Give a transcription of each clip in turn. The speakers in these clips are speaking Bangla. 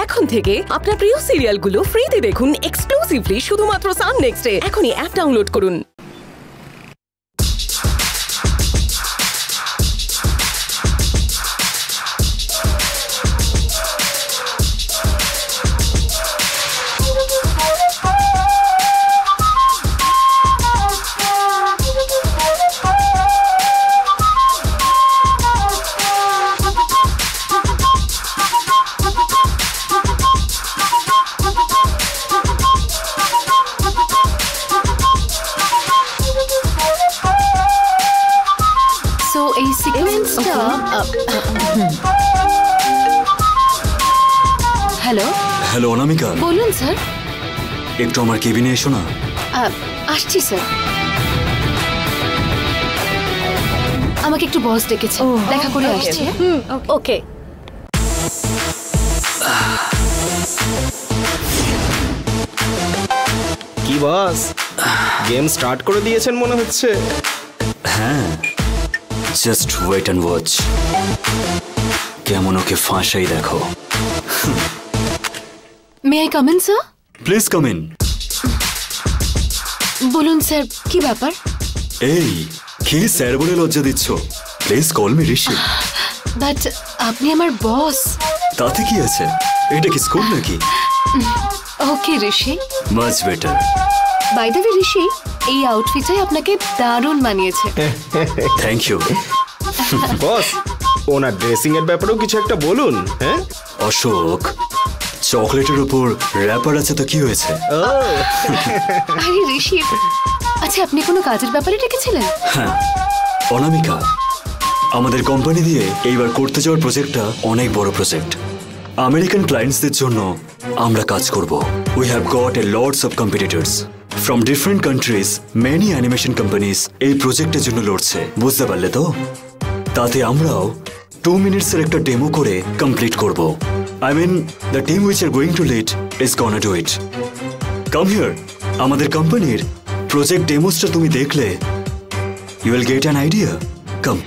এখন থেকে আপনার প্রিয় সিরিয়ালগুলো ফ্রিতে দেখুন এক্সক্লুসিভলি শুধুমাত্র সান নেক্সটে। এখনই অ্যাপ ডাউনলোড করুন। হ্যালো হ্যালো অনামিকা, বলুন স্যার। একটু আমার কেবিনে এসো না। আসছি স্যার। আমাকে একটু বস ডেকেছে, দেখা করে আসছি। ওকে। কি বস, গেম স্টার্ট করে দিয়েছেন মনে হচ্ছে। হ্যাঁ, জাস্ট ওয়েট অ্যান্ড ওয়াচ। কেমন ওকে ফাঁসাই দেখো। May I come in sir? Please come in. বলুন স্যার, কি ব্যাপার? এই কি স্যার বলে লজ্জা দিচ্ছ? Please call me Rishi. But আপনি আমার বস। তাতে কি আছে? এটা কি স্কুল নাকি? Okay Rishi. Much better. By the way Rishi, এই আউটফিটটাই আপনাকে দারুণ মানিয়েছে। Thank you. বস, ওনার ড্রেসিং এর ব্যাপারেও কিছু একটা বলুন। হ্যাঁ অশোক, চকলেটের উপর র্যাপার আছে তো কি হয়েছে? আরে ঋষি, আচ্ছা আপনি কোনো কাজের ব্যাপারে ডেকেছিলেন? হ্যাঁ অনামিকা, আমাদের কোম্পানি দিয়ে এইবার করতে যাওয়ার প্রজেক্টটা অনেক বড় প্রজেক্ট। আমেরিকান ক্লায়েন্টসদের জন্য আমরা কাজ করব। We have got a lots of competitors from different countries. Many animation companies এই প্রজেক্টের জন্য লড়ছে, বুঝতে পারলে তো? তাতে আমরাও 2 মিনিটসের একটা ডেমো করে কমপ্লিট করব। I mean, the team which are going to lead is gonna do it. Come here. আমাদের কোম্পানির প্রজেক্ট ডেমোসটা তুমি দেখলে you will get an idea. Come.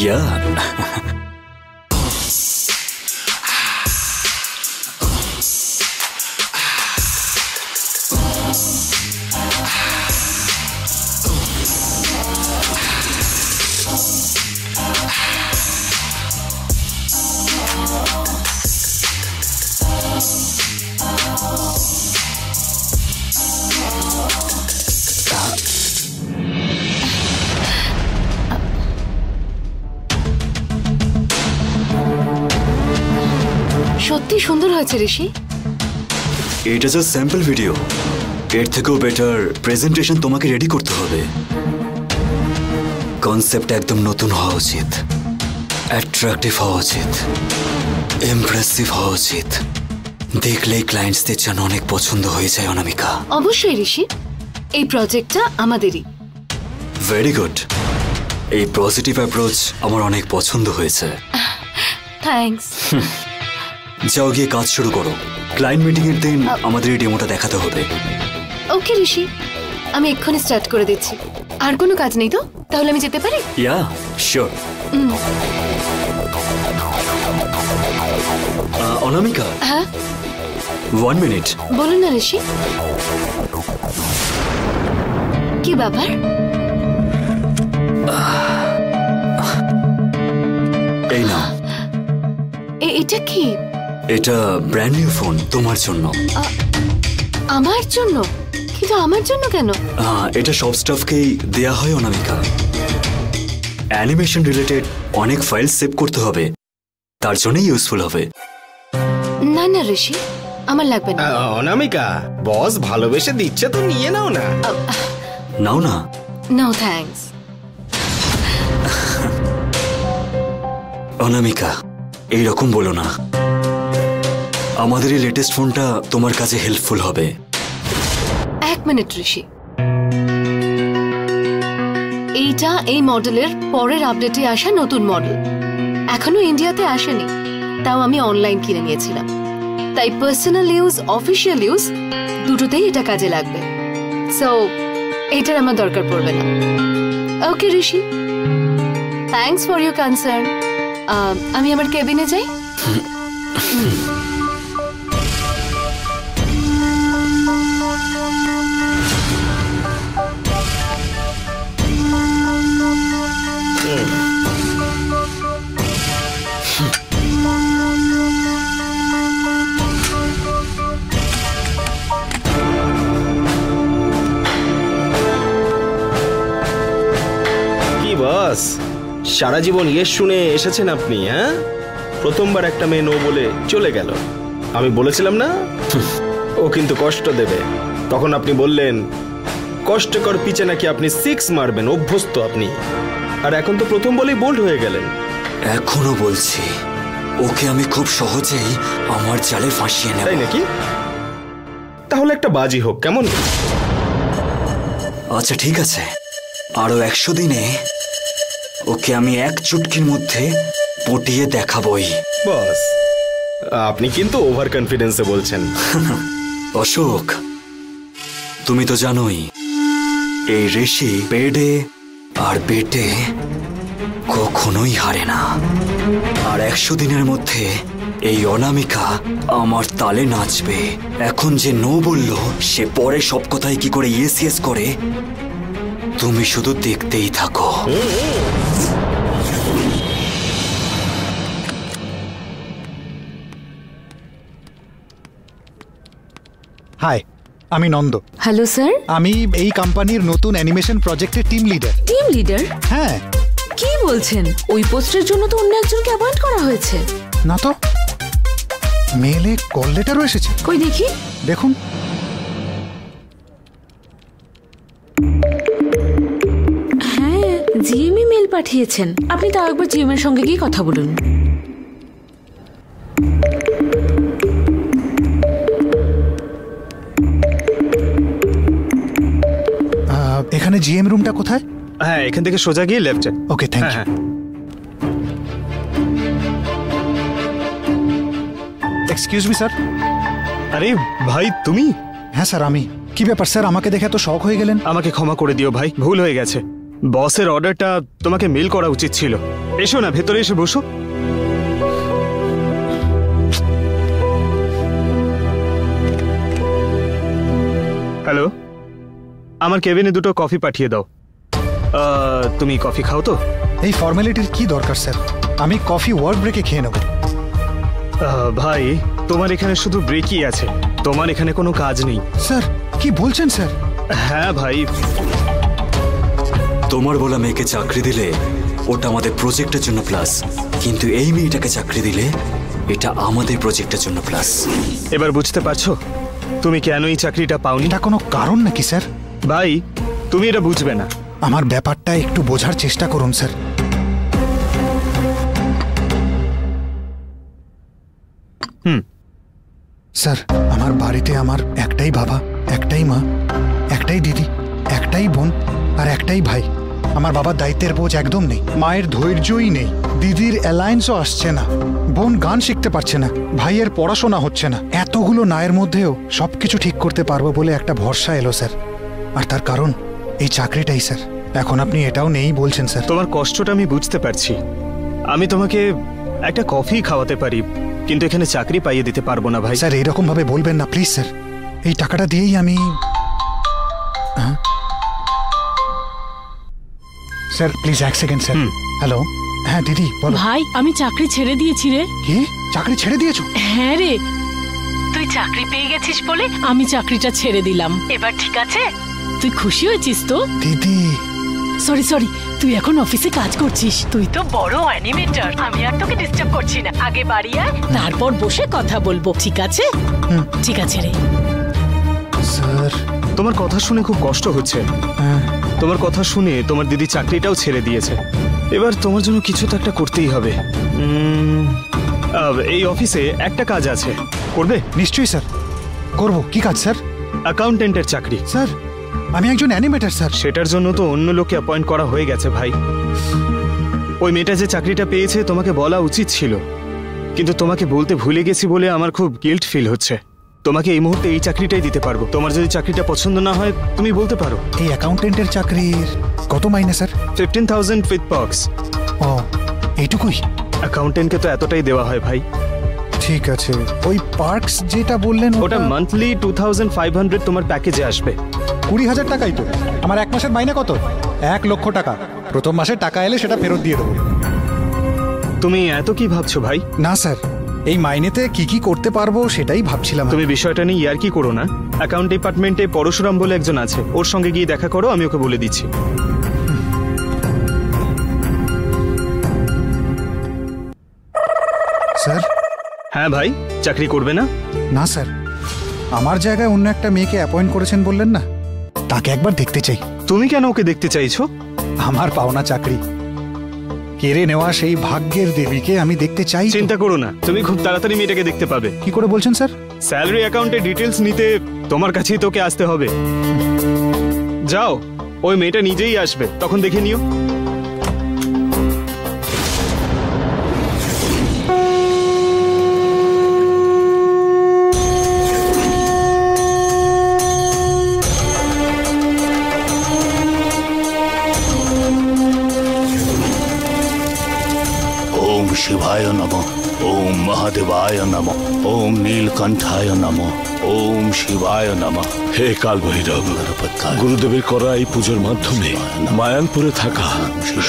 Yeah. সত্যি সুন্দর হয়েছে ঋষি। এটা জাস্ট স্যাম্পল ভিডিও। এর থেকেও বেটার প্রেজেন্টেশন তোমাকে রেডি করতে হবে। কনসেপ্ট একদম নতুন হওয়া উচিত, অ্যাট্রাকটিভ হওয়া উচিত, ইমপ্রেসিভ হওয়া উচিত। দেখলেই ক্লায়েন্টসদের যেন অনেক পছন্দ হয়ে যায় অনামিকা। অবশ্যই ঋষি, এই প্রজেক্টটা আমাদেরই। Very good. এই পজিটিভ অ্যাপ্রোচ আমার অনেক পছন্দ হয়েছে। থ্যাঙ্কস। যাও গিয়ে কাজ শুরু করো। ক্লায়েন্ট মিটিং এর দিন আমাদের এই ডেমোটা দেখাতে হবে। ওকে ঋষি, আমি এক্ষুনি স্টার্ট করে দিচ্ছি। আর কোনো কাজ নেই তো? তাহলে আমি যেতে পারি? Yeah sure. অনামিকা। হ্যাঁ 1 মিনিট। বলুন না ঋষি, কি ব্যাপার? এই নাও। এটা কি? এটা ব্র্যান্ড নিউ ফোন তোমার জন্য। আমার জন্য? কিন্তু আমার জন্য কেন? এটা সব স্টাফকেই দেয়া হয় অনামিকা। অ্যানিমেশন রিলেটেড অনেক ফাইল সেভ করতে হবে, তার জন্যই ইউজফুল হবে। না না ঋষি, আমার লাগবে না। অনামিকা, বস ভালোবেসে দিচ্ছে তো নিয়ে নাও না। নাও না, নো থ্যাঙ্কস। অনামিকা, এইরকম বলো না। আমাদের এই লেটেস্ট ফোনটা তোমার কাছে হেল্পফুল হবে। এক মিনিট ঋষি, এইটা এই মডেলের পরের আপডেটে আসা নতুন মডেল, এখনো ইন্ডিয়াতে আসেনি, তাও আমি অনলাইন কিনে নিয়েছিলাম। তাই পার্সোনাল ইউজ, অফিসিয়াল ইউজ দুটোতেই এটা কাজে লাগবে। সো এটার আমার দরকার পড়বে না। ওকে ঋষি, থ্যাঙ্কস ফর ইউর কনসার্ন। আমি আমার কেবিনে যাই। বস, সারা জীবন ইয়েস শুনে এসেছেন আপনি। হ্যাঁ, প্রথমবার একটা মেয়ে নো বলে চলে গেল। আমি বলেছিলাম না ও কিন্তু কষ্ট দেবে, তখন আপনি বললেন কষ্টকর পিচে নাকি আপনি 6 মারবেন, অভ্যস্ত আপনি। আর এখন তো প্রথম বলেই বোল্ড হয়ে গেলেন। এখনো বলছি, ওকে আমি খুব সহজেই আমার জালে ফাঁসিয়ে নেব। তাই নাকি? তাহলে একটা বাজি হোক, কেমন? আচ্ছা ঠিক আছে, আরো 100 দিনে ওকে আমি এক চুটকির মধ্যে পটিয়ে দেখাবই। বস, আপনি কিন্তু ওভার কনফিডেন্সে বলছেন। অশোক, তুমি তো জানোই এই ঋষি বেডে আর বেটে কখনোই হারে না। আর 100 দিনের মধ্যে এই অনামিকা আমার তালে নাচবে। এখন যে নো বলল, সে পরে সব কথাই কি করে ইয়েস ইয়েস করে, তুমি শুধু দেখতেই থাকো। হাই, আমি নন্দ। Hello sir. আমি এই কোম্পানির নতুন অ্যানিমেশন প্রজেক্টের টিম লিডার। Team leader? হ্যাঁ। কি বলছেন? ওই পোস্টের জন্য তো অন্য একজনকে অ্যাপয়েন্ট করা হয়েছে। না তো, মেলে কল লেটারও এসেছে। কই দেখি। দেখুন। হ্যাঁ, জিএমই মেল পাঠিয়েছেন। আপনি তো একবার জিএম এর সঙ্গে গিয়ে কথা বলুন। এখানে জিএম রুমটা কোথায়? হ্যাঁ, এখান থেকে সোজা গিয়ে লেফটে। Okay, thank you. Excuse me sir. আরে ভাই, তুমি? হ্যাঁ স্যার, আমি। কি ব্যাপার স্যার, আমাকে দেখে তো শক হয়ে গেলেন? আমাকে ক্ষমা করে দিও ভাই, ভুল হয়ে গেছে। বসের অর্ডারটা তোমাকে মেল করা উচিত ছিল। এসো না, ভেতরে এসে বসো। হ্যালো, আমার কেবিনে 2টো কফি পাঠিয়ে দাও। তুমি কফি খাও তো? এই ফর্মালিটির কি দরকার স্যার? আমি কফি ওয়ার্ক ব্রেকে খেয়ে নেব। ভাই, তোমার এখানে শুধু ব্রেকই আছে, তোমার এখানে কোনো কাজ নেই। স্যার, কি বলছেন স্যার? হ্যাঁ ভাই। তোমার বলা মেয়েকে চাকরি দিলে ওটা আমাদের প্রজেক্টের জন্য প্লাস, কিন্তু এই মেয়েটাকে চাকরি দিলে এটা আমাদের প্রজেক্টের জন্য প্লাস। এবার বুঝতে পারছো তুমি কেন এই চাকরিটা পাওনি? এটা কোনো কারণ নাকি স্যার? ভাই, তুমি এটা বুঝবে না। আমার ব্যাপারটা একটু বোঝার চেষ্টা করুন স্যার। স্যার, আমার বাড়িতে আমার একটাই বাবা, একটাই মা, একটাই দিদি, একটাই বোন আর একটাই ভাই। আমার বাবার দায়িত্বের বোঝ একদম নেই, মায়ের ধৈর্যই নেই, দিদির অ্যালায়েন্সও আসছে না, বোন গান শিখতে পারছে না, ভাইয়ের পড়াশোনা হচ্ছে না। এতগুলো নায়ের মধ্যেও সবকিছু ঠিক করতে পারবো বলে একটা ভরসা এলো স্যার। আর তার কারণ এই চাকরিটাই স্যার। এখন আপনি এটাও নেই বলছেন স্যার। তোমার কষ্টটা আমি বুঝতে পারছি। আমি তোমাকে একটা কফি খাওয়াতে পারি, কিন্তু এখানে চাকরি পাইয়ে দিতে পারবো না ভাই। স্যার, এরকম ভাবে বলবেন না প্লিজ স্যার। এই টাকাটা দিয়েই আমি sir, please 1 second sir. Hello, হ্যাঁ দিদি বলো। ভাই, আমি চাকরি ছেড়ে দিয়েছি রে। কি? চাকরি ছেড়ে দিয়েছো? হ্যাঁ রে, তুই চাকরি পেয়ে গেছিস বলে আমি চাকরিটা ছেড়ে দিলাম। এবার ঠিক আছে? তুই খুশি হয়েছিস তো? দিদি সরি, তুই এখন অফিসে কাজ করছিস। তুই তো বড় অ্যানিমেটর। আমি আর তোকে ডিস্টার্ব করছি না। আগে বাড়ি আয়, তারপর বসে কথা বলবো, ঠিক আছে? ঠিক আছে রে। স্যার, তোমার কথা শুনে খুব কষ্ট হচ্ছে। তোমার কথা শুনে তোমার দিদি চাকরিটাও ছেড়ে দিয়েছে। এবার তোমার জন্য কিছু তো একটা করতেই হবে। এই অফিসে একটা কাজ আছে, করবে? নিশ্চয়ই স্যার, করব। কি কাজ স্যার? অ্যাকাউন্টেন্টের চাকরি। স্যার আমি একজন অ্যানিমেটর স্যার। সেটার জন্য তো অন্য লোককে অ্যাপয়েন্ট করা হয়ে গেছে ভাই। ওই মেয়েটা যে চাকরিটা পেয়েছে তোমাকে বলা উচিত ছিল, কিন্তু তোমাকে বলতে ভুলে গেছি বলে আমার খুব গিল্ট ফিল হচ্ছে। তোমাকে এই মুহূর্তে এই চাকরিটাই দিতে পারবো। তোমার যদি চাকরিটা পছন্দ না হয় তুমি বলতে পারো। এই অ্যাকাউন্টেন্টের চাকরির কত মাইনে স্যার? 15,000 with parks. ও, এইটুকুই? অ্যাকাউন্টেন্টকে তো এতটাই দেওয়া হয় ভাই। ঠিক আছে, ওই পার্কস যেটা বললেন ওটা মান্থলি 2,500 তোমার প্যাকেজে আসবে। 20,000 টাকাই তো। আমার এক মাসের মাইনে কত? 1 লক্ষ টাকা। প্রথম মাসে টাকা এলে সেটা ফেরত দিয়ে দেবো। তুমি এত কি ভাবছো ভাই? না স্যার, এই মাইনেতে কি কি করতে পারবো সেটাই ভাবছিলাম। তুমি বিষয়টা নিয়ে ইয়ার্কি করো না। অ্যাকাউন্ট ডিপার্টমেন্টে পরশুরাম বলে একজন আছে, ওর সঙ্গে গিয়ে দেখা করো, আমি ওকে বলে দিচ্ছি। স্যার? হ্যাঁ ভাই, চাকরি করবে না? না স্যার, আমার জায়গায় অন্য একটা মেয়েকে অ্যাপয়েন্ট করেছেন বললেন না, তাকে একবার দেখতে চাই। তুমি কেন ওকে দেখতে চাইছো? আমার পাওনা চাকরি কেড়ে নেওয়া সেই ভাগ্যের দেবীকে আমি দেখতে চাই। চিন্তা করো না, তুমি খুব তাড়াতাড়ি মেয়েটাকে দেখতে পাবে। কি করে বলছেন স্যার? স্যালারি অ্যাকাউন্টে ডিটেলস নিতে তোমার কাছেই তোকে আসতে হবে। যাও, ওই মেয়েটা নিজেই আসবে, তখন দেখে নিও। शिवाय नमः। ओम महादेवाय नमः। ओम नीलकंठाय नमः। ओम शिवाय नमः। হে কাল ভৈরব, গুরুদেবের করা এই পুজোর মাধ্যমে মায়ানপুরে থাকা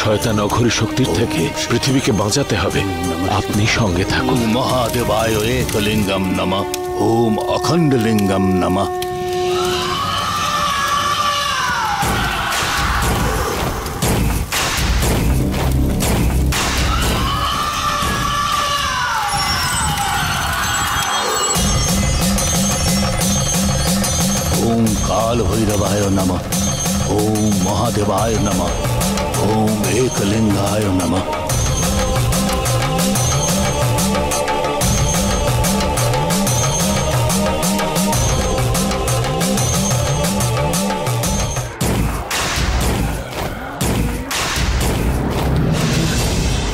শয়তান অঘরী শক্তির থেকে পৃথিবীকে বাঁচাতে হবে। আপনি সঙ্গে থাকুন। महादेवाय एकलिंगम नमः। ओम अखंड लिंगम नमः। ओम काल भैरवाय नमः। ओम महादेवाय नमः। ओम एकलिंगाय नमः।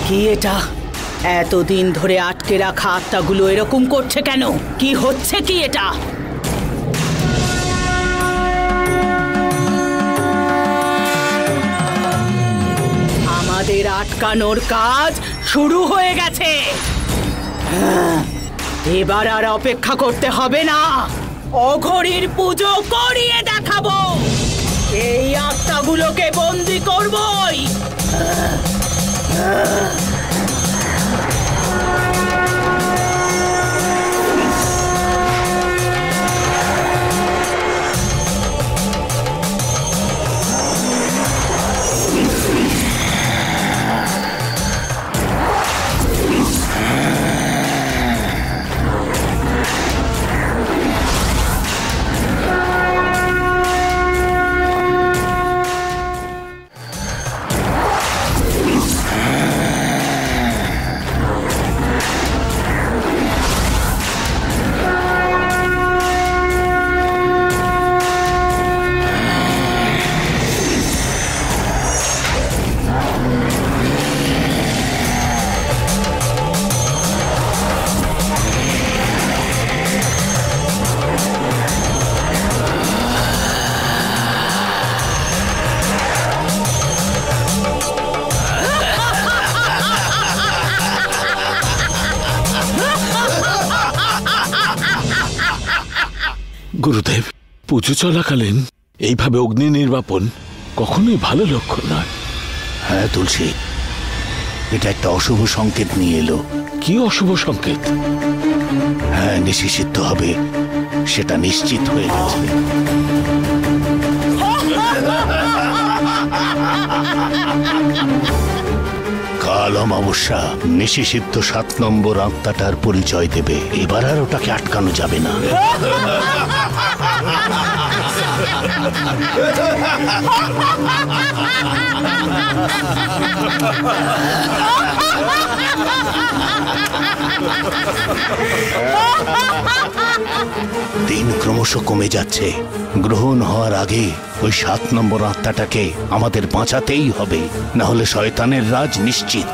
কি এটা? এতদিন ধরে আটকে রাখা আত্মাগুলো এরকম করছে কেন? কি হচ্ছে কি এটা? আমাদের আটকানোর কাজ শুরু হয়ে গেছে। এবার আর অপেক্ষা করতে হবে না, অঘরীর পুজো করিয়ে দেখাবো। এই আত্মাগুলোকে বন্দি করবই। গুরুদেব, পুজো চলাকালীন এইভাবে অগ্নি নির্বাপন কখনোই ভালো লক্ষণ নয়। হ্যাঁ তুলসী, এটা একটা অশুভ সংকেত নিয়ে এলো। কি অশুভ সংকেত? হ্যাঁ, নিশিসিদ্ধ হবে সেটা নিশ্চিত হয়ে গেছে। কাল অমাবস্যা নিশিসিদ্ধ 7 নম্বর আত্মাটার পরিচয় দেবে। এবার আর ওটাকে আটকানো যাবে না। দিন ক্রমশ কমে যাচ্ছে। গ্রহণ হওয়ার আগে ওই 7 নম্বর আত্মাটাকে আমাদের বাঁচাতেই হবে, না হলে শয়তানের রাজ নিশ্চিত।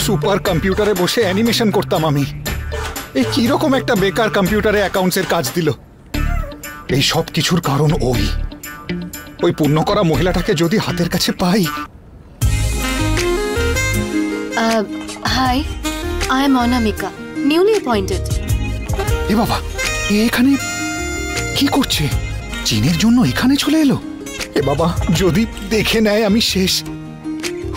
সুপার কম্পিউটারে বসে অ্যানিমেশন করতাম আমি, এই কিরকম একটা বেকার কম্পিউটারে অ্যাকাউন্টসের কাজ দিল। এই সব কিছুর কারণ ওই পূর্ণ করা মহিলাটাকে যদি হাতের কাছে পাই। Hi, I am Anamika, newly appointed. এ বাবা, এখানে কি করছে? চীনের জন্য এখানে চলে এলো? এ বাবা, যদি দেখে নেয় আমি শেষ।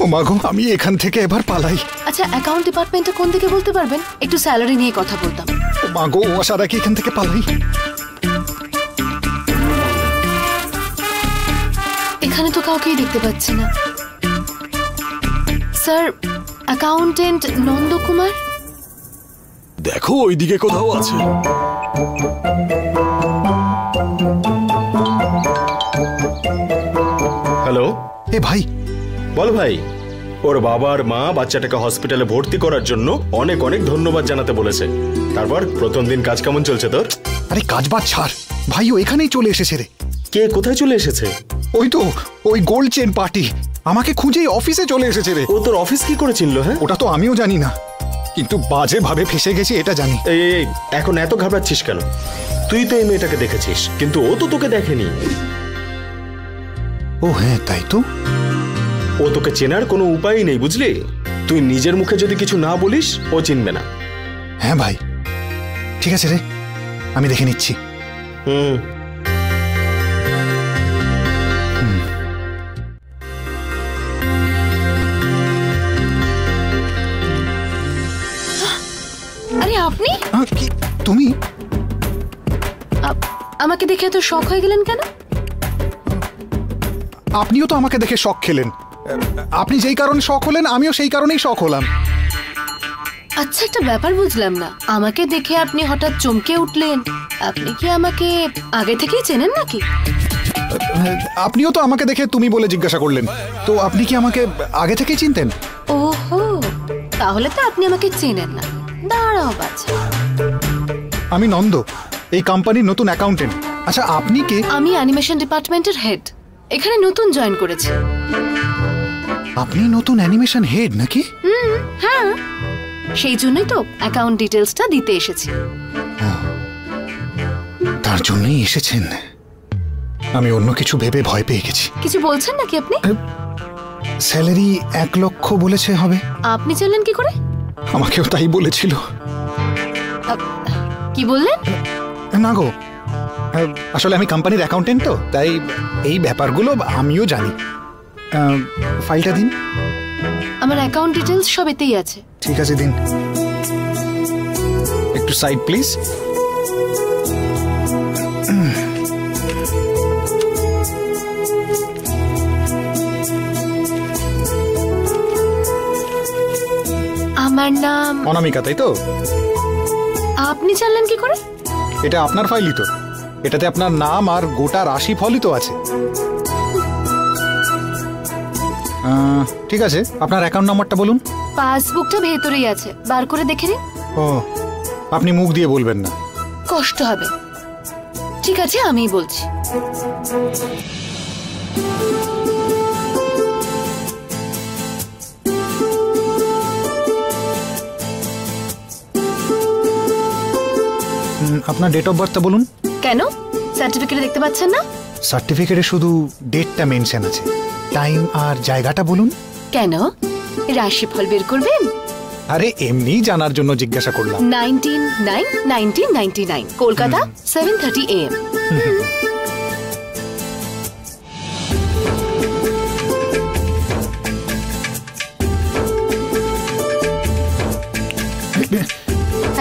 ও মাগো, আমি এখান থেকে এবার পালাই। আচ্ছা, অ্যাকাউন্ট ডিপার্টমেন্টে কোন দিকে বলতে পারবেন? একটু স্যালারি নিয়ে কথা বলতাম। ও মাগো, ও আসার আগে এখান থেকে পালাই। এখানে তো কাউকেই দেখতে পাচ্ছি না। Sir, accountant Nandakumar? দেখো, ওইদিকে কোথাও আছে। হ্যালো। এ ভাই। বল ভাই। ওর বাবা আর মা বাচ্চাটাকে হসপিটালে ভর্তি করার জন্য অনেক অনেক ধন্যবাদ জানাতে বলেছে। তারপর প্রথম দিন কাজ কেমন চলছে তোর? আরে কাজ বাদ ছাড় ভাই, ও এখানেই চলে এসেছে রে। কে কোথায় চলে এসেছে? ওই তো, ওই গোল্ড চেন পার্টি আমাকে খুঁজেই অফিসে চলে এসেছে রে। ও তোর অফিস কি করে চিনলো? হ্যাঁ, ওটা তো আমিও জানি না, কিন্তু বাজে ভাবে ফেসে গেছি এটা জানি। এই এখন এত ঘাবড়াচ্ছিস কেন? তুই তো এই মেয়েটাকে দেখেছিস, কিন্তু ও তো তোকে দেখেনি। ও হ্যাঁ, তাই তো। ও তোকে চেনার কোনো উপায়ই নেই, বুঝলি? তুই নিজের মুখে যদি কিছু না বলিস, ও চিনবে না। হ্যাঁ ভাই, ঠিক আছে রে, আমি দেখে নিচ্ছি। আরে আপনি? কি তুমি? আমাকে দেখে এত শক হয়ে গেলেন কেন? আপনিও তো আমাকে দেখে শক খেলেন। আপনি যেই কারণে শক হলেন, আমিও সেই কারণেই শক হলাম। আচ্ছা, একটা ব্যাপার বুঝলাম না, আমাকে দেখে আপনি হঠাৎ চমকে উঠলেন। আপনি কি আমাকে আগে থেকেই চেনেন নাকি? আপনিও তো আমাকে দেখে তুমি বলে জিজ্ঞাসা করলেন, তো আপনি কি আমাকে আগে থেকেই চিনতেন? ওহো, তাহলে তো আপনি আমাকে চেনেন না। দাঁড়াও বাচ্চা, আমি নন্দ, এই কোম্পানির নতুন অ্যাকাউন্টেন্ট। আচ্ছা, আপনি কে? আমি অ্যানিমেশন ডিপার্টমেন্টের হেড, এখানে নতুন জয়েন করেছি। আপনি নতুন অ্যানিমেশন হেড নাকি? হ্যাঁ, সেই জন্যই তো অ্যাকাউন্ট ডিটেলসটা দিতে এসেছি। তার জন্যই এসেছেন? আমি অন্য কিছু ভেবে ভয় পেয়ে গেছি। কিছু বলছেন নাকি আপনি? স্যালারি 1 লক্ষ বলেছে হবে। আপনি জানলেন কি করে? আমাকেও তাই বলেছিল। কি বললেন? না গো, আসলে আমি কোম্পানির অ্যাকাউন্টেন্ট, তো তাই এই ব্যাপারগুলো আমিও জানি। ফাইলটা দিন। আমার অ্যাকাউন্ট ডিটেলস সব এতেই আছে। ঠিক আছে, দিন। একটু সাইড প্লিজ। আমার নাম অনামিকা, তাই তো? আপনি জানলেন কি করে? এটা আপনার ফাইলই তো, এটাতে আপনার নাম আর গোটা রাশিফলই তো আছে। ঠিক আছে, আপনার অ্যাকাউন্ট নাম্বারটা বলুন। পাসবুকটা ভেতরেই আছে, বার করে দেখে নিন। ও, আপনি মুখ দিয়ে বলবেন না, কষ্ট হবে। ঠিক আছে, আমিই বলছি। আপনার ডেট অফ বার্থটা বলুন। কেন, সার্টিফিকেটে দেখতে পাচ্ছেন না? সার্টিফিকেটে শুধু ডেটটা মেনশন আছে, টাইম আর জায়গাটা বলুন। কেন, রাশিফল বের করবেন? আরে এমনি জানার জন্য জিজ্ঞাসা করলাম। 19/9/1999, কলকাতা, 7:30 AM।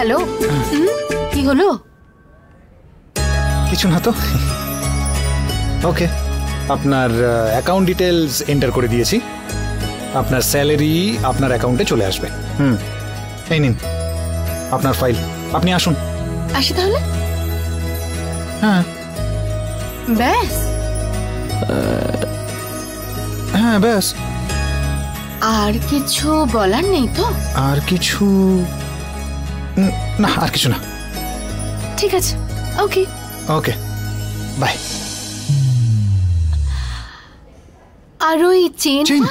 হ্যালো, কি হলো? কিছু না তো। ওকে, আপনার অ্যাকাউন্ট ডিটেলস এন্টার করে দিয়েছি। আপনার স্যালারি আপনার অ্যাকাউন্টে চলে আসবে। এই নিন আপনার ফাইল, আপনি আসুন। আসি তাহলে? হ্যাঁ ব্যাস? হ্যাঁ ব্যাস। আর কিছু বলার নেই তো? আর কিছু না, আর কিছু না। ঠিক আছে, ওকে ওকে, বাই। আর ওই চেন? চেন?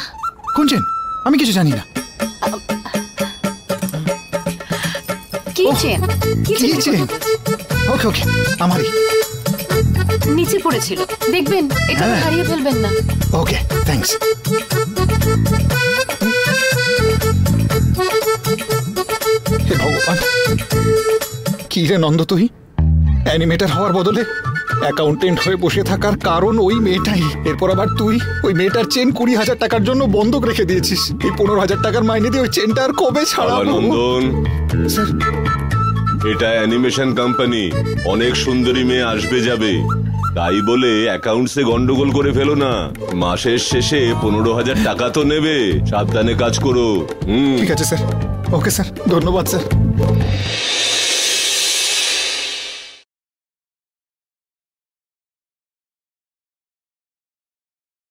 কোন চেন? আমি কিছু জানি না। কি চেন? কি চেন? ওকে ওকে, আমারই। নিচে পড়েছিল, দেখবেন, এটা হারিয়ে ফেলবেন না। ওকে, থ্যাঙ্কস। হে ভগবান, কি রে নন্দ, তুই অ্যানিমেটর হওয়ার বদলে অ্যাকাউন্টেন্ট হয়ে বসে থাকার কারণ ওই মেয়েটাই। এরপর আবার তুই ওই মেয়েটার চেন 20,000 টাকার জন্য বন্ধক রেখে দিয়েছিস। এই 15,000 টাকার মাইনে দিয়ে ওই চেনটা আর কবে ছাড়াবো? নন্দন, স্যার, এটা অ্যানিমেশন কোম্পানি, অনেক সুন্দরী মেয়ে আসবে যাবে, তাই বলে অ্যাকাউন্টসে গন্ডগোল করে ফেলো না। মাসের শেষে 15,000 টাকা তো নেবে, সাবধানে কাজ করো। ঠিক আছে স্যার। ওকে স্যার, ধন্যবাদ স্যার।